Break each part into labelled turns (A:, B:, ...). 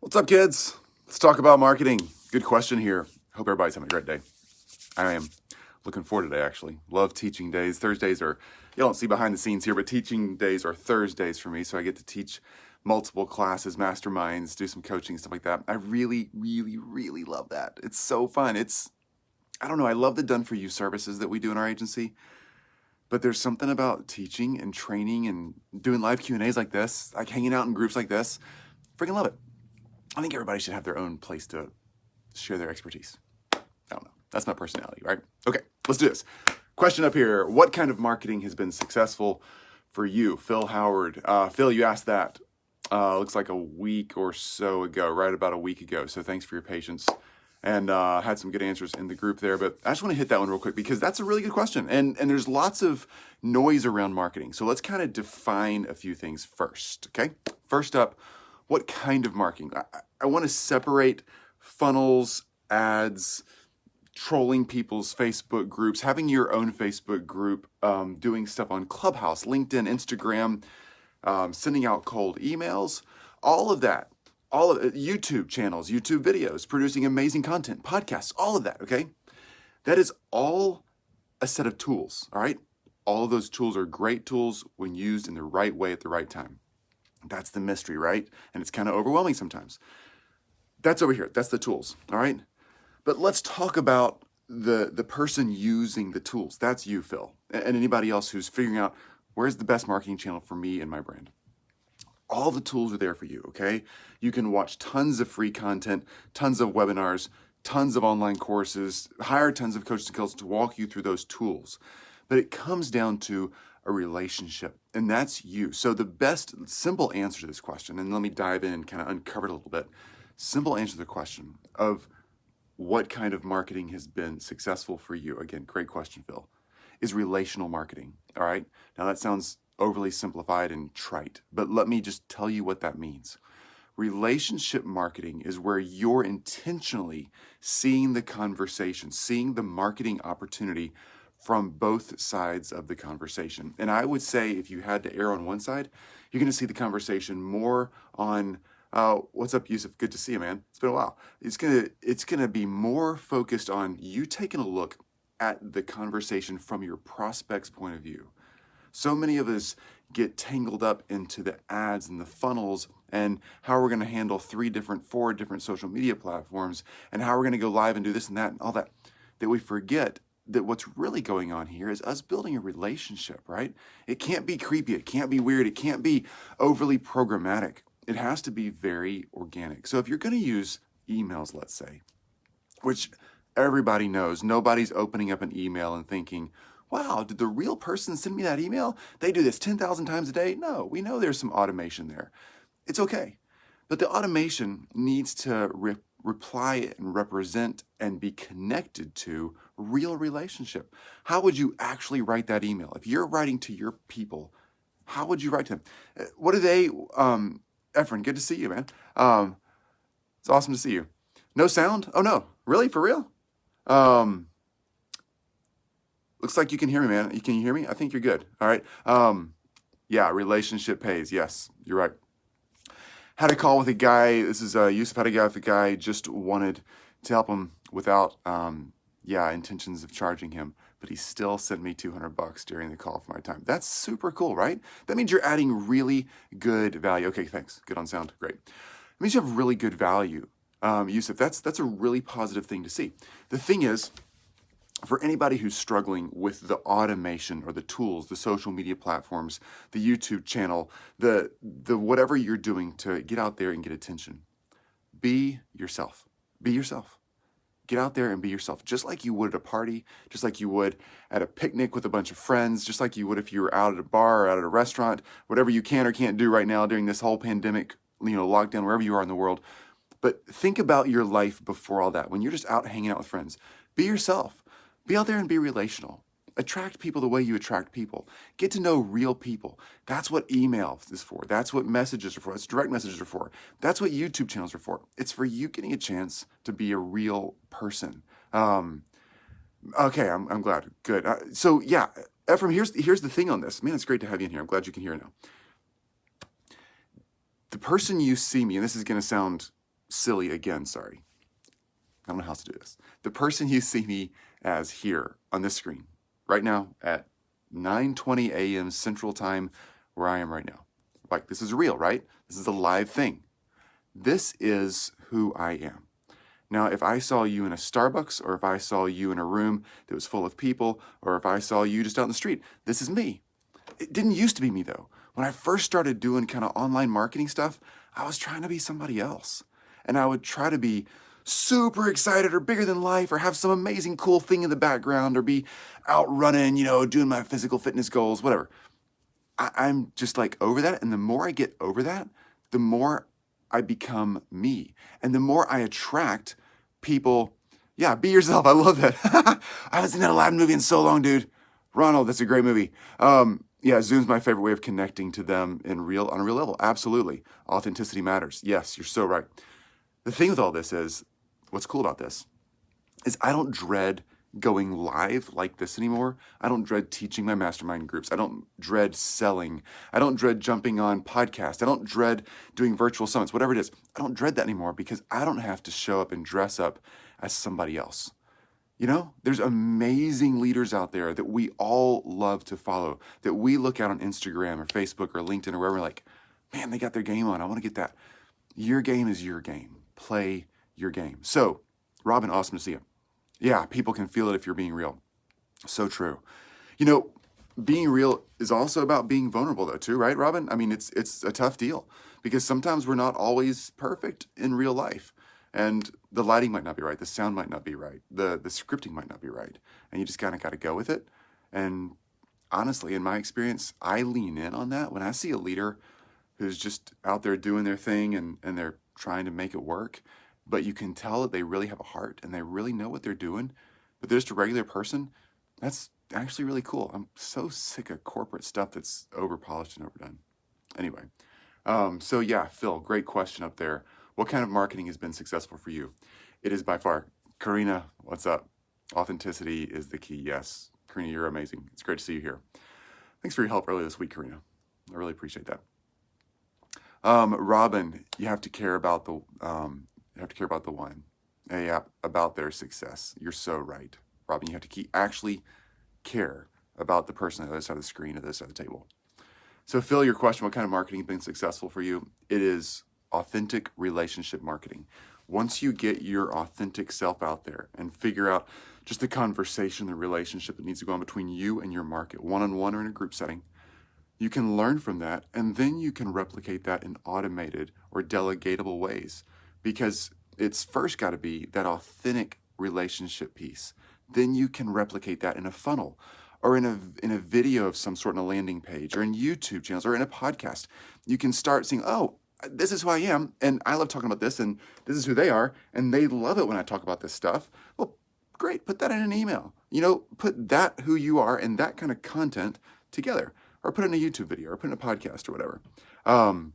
A: What's up, kids? Let's talk about marketing. Good question here. Hope everybody's having a great day. I am looking forward today, actually. Love teaching days. Thursdays are, you don't see behind the scenes here, but teaching days are Thursdays for me. So I get to teach multiple classes, masterminds, do some coaching, stuff like that. I really, really, really love that. It's so fun. I don't know, I love the done for you services that we do in our agency. But there's something about teaching and training and doing live Q&As like this, like hanging out in groups like this. Freaking love it. I think everybody should have their own place to share their expertise. I don't know. That's my personality, right? Okay, let's do this. Question up here. What kind of marketing has been successful for you? Phil Howard. Phil, you asked that. Looks like a week or so ago, right about a week ago. So thanks for your patience. And had some good answers in the group there. But I just want to hit that one real quick because that's a really good question. And there's lots of noise around marketing. So let's kind of define a few things first, okay? First up, what kind of marketing? I want to separate funnels, ads, trolling people's Facebook groups, having your own Facebook group, doing stuff on Clubhouse, LinkedIn, Instagram, sending out cold emails, all of that, all of it, YouTube channels, YouTube videos, producing amazing content, podcasts, all of that, okay? That is all a set of tools, all right? All of those tools are great tools when used in the right way at the right time. That's the mystery, right? And it's kind of overwhelming sometimes. That's over here. That's the tools, all right? But let's talk about the person using the tools. That's you, Phil, and anybody else who's figuring out where's the best marketing channel for me and my brand. All the tools are there for you, okay? You can watch tons of free content, tons of webinars, tons of online courses, hire tons of coaches and consultants to walk you through those tools. But it comes down to a relationship, and that's you. So the best simple answer to this question, and let me dive in and kind of uncover it a little bit. Simple answer to the question of what kind of marketing has been successful for you, again, great question, Phil, is relational marketing, all right? Now that sounds overly simplified and trite, but let me just tell you what that means. Relationship marketing is where you're intentionally seeing the conversation, seeing the marketing opportunity from both sides of the conversation. And I would say if you had to err on one side, you're going to see the conversation more on, what's up, Yusuf? Good to see you, man. It's been a while. It's gonna be more focused on you taking a look at the conversation from your prospect's point of view. So many of us get tangled up into the ads and the funnels and how we're going to handle 4 different social media platforms and how we're going to go live and do this and that and all that we forget that what's really going on here is us building a relationship, right? It can't be creepy. It can't be weird. It can't be overly programmatic. It has to be very organic. So if you're going to use emails, let's say, which everybody knows, nobody's opening up an email and thinking, wow, did the real person send me that email? They do this 10,000 times a day? No, we know there's some automation there. It's okay. But the automation needs to reply and represent and be connected to real relationship. How would you actually write that email? If you're writing to your people, how would you write to them? What do they, Efren, good to see you, man. It's awesome to see you. No sound? Oh no, really, for real? Looks like you can hear me, man. Can you hear me? I think you're good. All right. Yeah, relationship pays. Yes, you're right. Had a call with a guy. This is Yusuf. Had a guy with a guy just wanted to help him without, intentions of charging him, but he still sent me $200 during the call for my time. That's super cool, right? That means you're adding really good value. Okay, thanks. Good on sound. Great. It means you have really good value, Yusuf. That's a really positive thing to see. The thing is, for anybody who's struggling with the automation or the tools, the social media platforms, the YouTube channel, the whatever you're doing to get out there and get attention, be yourself. Be yourself. Get out there and be yourself, just like you would at a party, just like you would at a picnic with a bunch of friends, just like you would if you were out at a bar or out at a restaurant, whatever you can or can't do right now during this whole pandemic, lockdown, wherever you are in the world. But think about your life before all that. When you're just out hanging out with friends, be yourself. Be out there and be relational. Attract people the way you attract people. Get to know real people. That's what email is for. That's what messages are for. That's direct messages are for. That's what YouTube channels are for. It's for you getting a chance to be a real person. Okay, I'm glad. Good. So yeah, Ephraim, here's the thing on this. Man, it's great to have you in here. I'm glad you can hear now. The person you see me, and this is going to sound silly again, sorry. I don't know how to do this. The person you see me as here on this screen right now at 9:20 a.m. Central Time, where I am right now. Like, this is real, right? This is a live thing. This is who I am. Now, if I saw you in a Starbucks, or if I saw you in a room that was full of people, or if I saw you just out in the street, this is me. It didn't used to be me, though. When I first started doing kind of online marketing stuff, I was trying to be somebody else. And I would try to be super excited or bigger than life or have some amazing cool thing in the background or be out running, doing my physical fitness goals, whatever. I'm just like over that. And the more I get over that, the more I become me. And the more I attract people. Yeah, be yourself. I love that. I haven't seen that Aladdin movie in so long, dude. Ronald, that's a great movie. Yeah, Zoom's my favorite way of connecting to them on a real level. Absolutely. Authenticity matters. Yes, you're so right. The thing with all this is, what's cool about this is I don't dread going live like this anymore. I don't dread teaching my mastermind groups. I don't dread selling. I don't dread jumping on podcasts. I don't dread doing virtual summits, whatever it is. I don't dread that anymore because I don't have to show up and dress up as somebody else. There's amazing leaders out there that we all love to follow, that we look at on Instagram or Facebook or LinkedIn or wherever, we're like, man, they got their game on. I want to get that. Your game is your game. Play your game. So, Robin, awesome to see you. Yeah, people can feel it if you're being real. So true. Being real is also about being vulnerable though too, right, Robin? I mean, it's a tough deal because sometimes we're not always perfect in real life. And the lighting might not be right. The sound might not be right. The scripting might not be right. And you just kind of got to go with it. And honestly, in my experience, I lean in on that. When I see a leader who's just out there doing their thing and they're trying to make it work, but you can tell that they really have a heart and they really know what they're doing, but they're just a regular person, that's actually really cool. I'm so sick of corporate stuff that's over-polished and overdone. Anyway, so yeah, Phil, great question up there. What kind of marketing has been successful for you? It is by far. Karina, what's up? Authenticity is the key. Yes. Karina, you're amazing. It's great to see you here. Thanks for your help earlier this week, Karina. I really appreciate that. Robin, you have to care about the one. Yeah, about their success. You're so right. Robin, you have to actually care about the person on the other side of the screen, or the other side of the table. So Phil, your question, what kind of marketing has been successful for you? It is authentic relationship marketing. Once you get your authentic self out there and figure out just the conversation, the relationship that needs to go on between you and your market, one-on-one or in a group setting, you can learn from that, and then you can replicate that in automated or delegatable ways, because it's first got to be that authentic relationship piece. Then you can replicate that in a funnel or in a video of some sort, in a landing page or in YouTube channels or in a podcast. You can start seeing, oh, this is who I am, and I love talking about this, and this is who they are, and they love it when I talk about this stuff. Well, great, put that in an email. Put that who you are and that kind of content together, or put it in a YouTube video, or put it in a podcast or whatever. All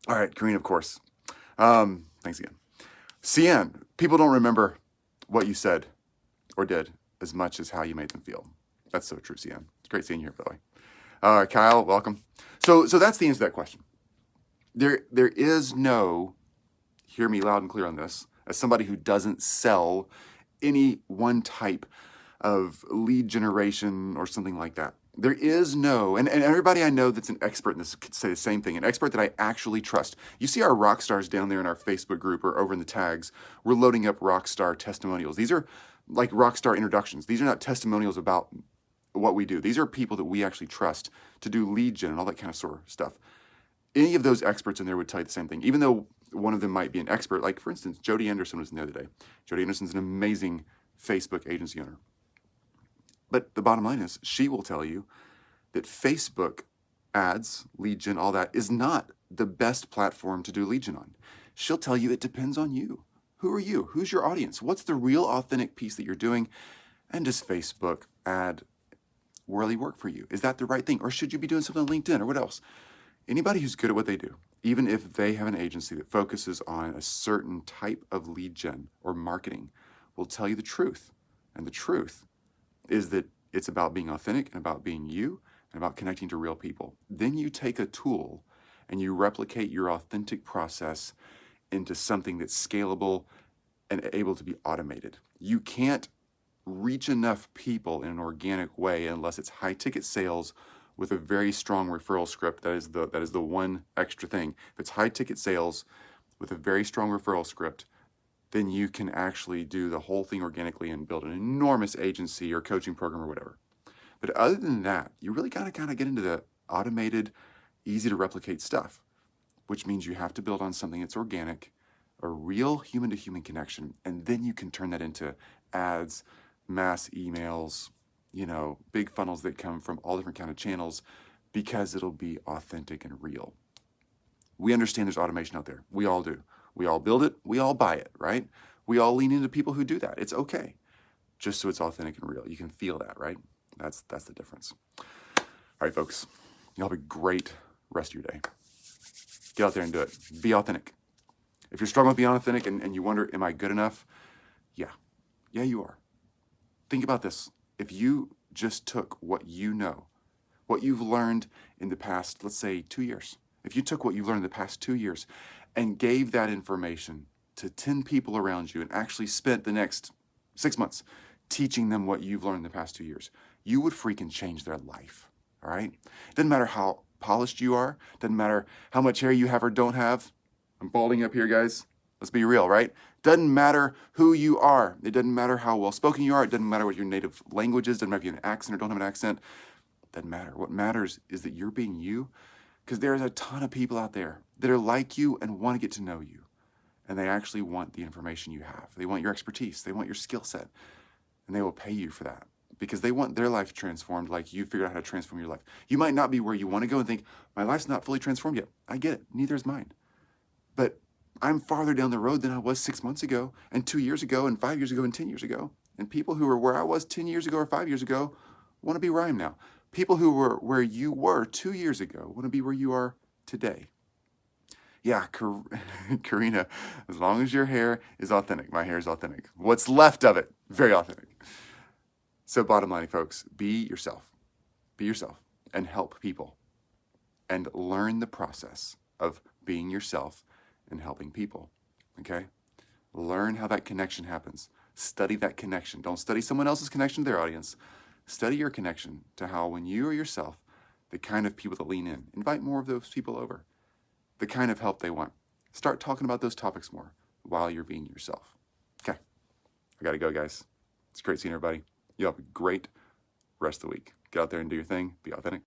A: right, Karine, of course. Thanks again. CN, people don't remember what you said or did as much as how you made them feel. That's so true, CN. It's great seeing you here, by the way. Kyle, welcome. So that's the answer to that question. There is no, hear me loud and clear on this, as somebody who doesn't sell any one type of lead generation or something like that. There is no, and everybody I know that's an expert in this could say the same thing, an expert that I actually trust. You see our rock stars down there in our Facebook group or over in the tags. We're loading up rock star testimonials. These are like rock star introductions. These are not testimonials about what we do. These are people that we actually trust to do lead gen and all that kind of sort of stuff. Any of those experts in there would tell you the same thing, even though one of them might be an expert. Like, for instance, Jody Anderson was in the other day. Jody Anderson's an amazing Facebook agency owner. But the bottom line is, she will tell you that Facebook ads, lead gen, all that is not the best platform to do lead gen on. She'll tell you it depends on you. Who are you? Who's your audience? What's the real authentic piece that you're doing? And does Facebook ad really work for you? Is that the right thing? Or should you be doing something on LinkedIn or what else? Anybody who's good at what they do, even if they have an agency that focuses on a certain type of lead gen or marketing, will tell you the truth. And the truth is that it's about being authentic and about being you and about connecting to real people. Then you take a tool and you replicate your authentic process into something that's scalable and able to be automated. You can't reach enough people in an organic way unless it's high ticket sales with a very strong referral script. That is the one extra thing. If it's high ticket sales with a very strong referral script, then you can actually do the whole thing organically and build an enormous agency or coaching program or whatever. But other than that, you really gotta kind of get into the automated, easy to replicate stuff, which means you have to build on something that's organic, a real human to human connection, and then you can turn that into ads, mass emails, big funnels that come from all different kind of channels, because it'll be authentic and real. We understand there's automation out there. We all do. We all build it. We all buy it, right? We all lean into people who do that. It's okay, just so it's authentic and real. You can feel that, right? That's the difference. All right, folks, y'all have a great rest of your day. Get out there and do it. Be authentic. If you're struggling with being authentic and you wonder, am I good enough? Yeah, you are. Think about this. If you just took what you know, what you've learned in the past, let's say 2 years, if you took what you've learned in the past 2 years and gave that information to 10 people around you and actually spent the next 6 months teaching them what you've learned in the past 2 years, you would freaking change their life, all right? Doesn't matter how polished you are, doesn't matter how much hair you have or don't have. I'm balding up here, guys. Let's be real, right? Doesn't matter who you are. It doesn't matter how well-spoken you are. It doesn't matter what your native language is. Doesn't matter if you have an accent or don't have an accent. Doesn't matter. What matters is that you're being you, because there's a ton of people out there that are like you and want to get to know you. And they actually want the information you have. They want your expertise. They want your skill set. And they will pay you for that because they want their life transformed like you figured out how to transform your life. You might not be where you want to go and think, my life's not fully transformed yet. I get it. Neither is mine. But I'm farther down the road than I was 6 months ago, and 2 years ago, and 5 years ago, and 10 years ago. And people who were where I was 10 years ago or 5 years ago want to be where I am now. People who were where you were 2 years ago want to be where you are today. Yeah, Karina, as long as your hair is authentic, my hair is authentic. What's left of it, very authentic. So bottom line, folks, be yourself. Be yourself and help people. And learn the process of being yourself and helping people, okay? Learn how that connection happens. Study that connection. Don't study someone else's connection to their audience. Study your connection to how when you are yourself, the kind of people that lean in, invite more of those people over, the kind of help they want. Start talking about those topics more while you're being yourself. Okay, I gotta go, guys. It's great seeing everybody. You have a great rest of the week. Get out there and do your thing. Be authentic.